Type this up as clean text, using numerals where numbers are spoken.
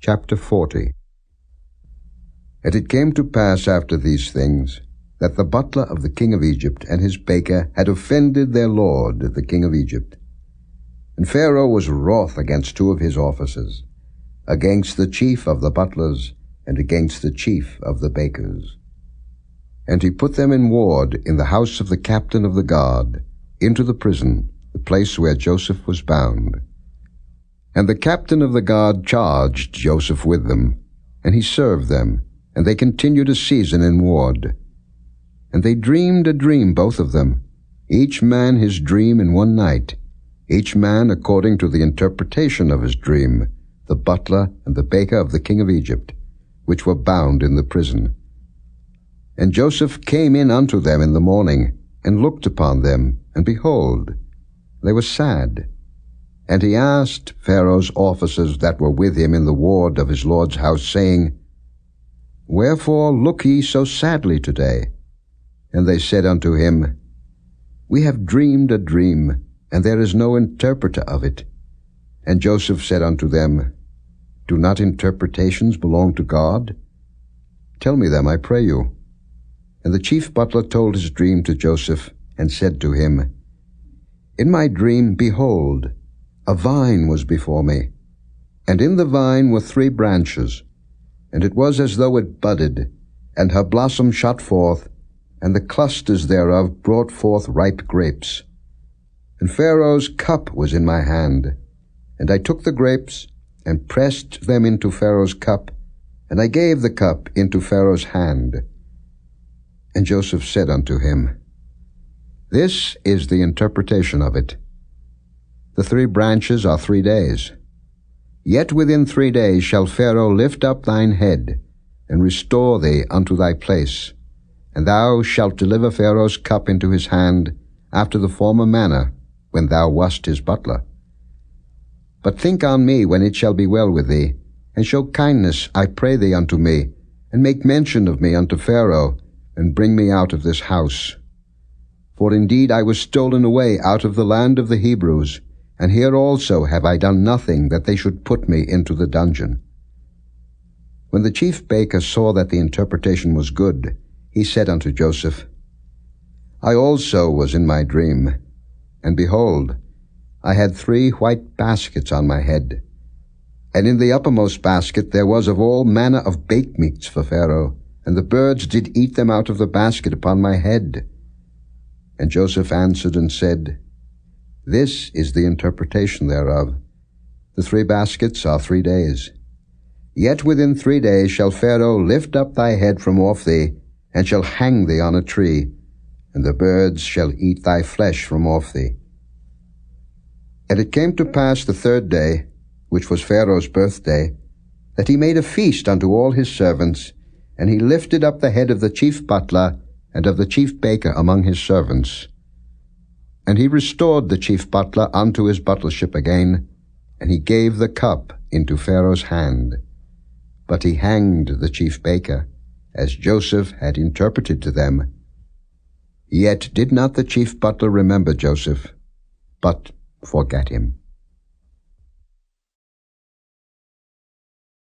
Chapter 40. And it came to pass after these things, that the butler of the king of Egypt and his baker had offended their lord the king of Egypt. And Pharaoh was wroth against two of his officers, against the chief of the butlers, and against the chief of the bakers. And he put them in ward in the house of the captain of the guard, into the prison, the place where Joseph was bound. And the captain of the guard charged Joseph with them, and he served them, and they continued a season in ward. And they dreamed a dream, both of them, each man his dream in one night, each man according to the interpretation of his dream, the butler and the baker of the king of Egypt, which were bound in the prison. And Joseph came in unto them in the morning, and looked upon them, and behold, they were sad. And he asked Pharaoh's officers that were with him in the ward of his lord's house, saying, Wherefore look ye so sadly today? And they said unto him, We have dreamed a dream, and there is no interpreter of it. And Joseph said unto them, Do not interpretations belong to God? Tell me them, I pray you. And the chief butler told his dream to Joseph, and said to him, In my dream, behold, a vine was before me, and in the vine were 3 branches, and it was as though it budded, and her blossom shot forth, and the clusters thereof brought forth ripe grapes. And Pharaoh's cup was in my hand, and I took the grapes, and pressed them into Pharaoh's cup, and I gave the cup into Pharaoh's hand. And Joseph said unto him, This is the interpretation of it. The 3 branches are 3 days. Yet within 3 days shall Pharaoh lift up thine head, and restore thee unto thy place, and thou shalt deliver Pharaoh's cup into his hand, after the former manner, when thou wast his butler. But think on me when it shall be well with thee, and show kindness, I pray thee, unto me, and make mention of me unto Pharaoh, and bring me out of this house. For indeed I was stolen away out of the land of the Hebrews, and here also have I done nothing that they should put me into the dungeon. When the chief baker saw that the interpretation was good, he said unto Joseph, I also was in my dream, and behold, I had 3 white baskets on my head. And in the uppermost basket there was of all manner of baked meats for Pharaoh, and the birds did eat them out of the basket upon my head. And Joseph answered and said, This is the interpretation thereof. The 3 baskets are 3 days. Yet within 3 days shall Pharaoh lift up thy head from off thee, and shall hang thee on a tree, and the birds shall eat thy flesh from off thee. And it came to pass the 3rd day, which was Pharaoh's birthday, that he made a feast unto all his servants, and he lifted up the head of the chief butler and of the chief baker among his servants. And he restored the chief butler unto his butlership again, and he gave the cup into Pharaoh's hand. But he hanged the chief baker, as Joseph had interpreted to them. Yet did not the chief butler remember Joseph, but forgat him.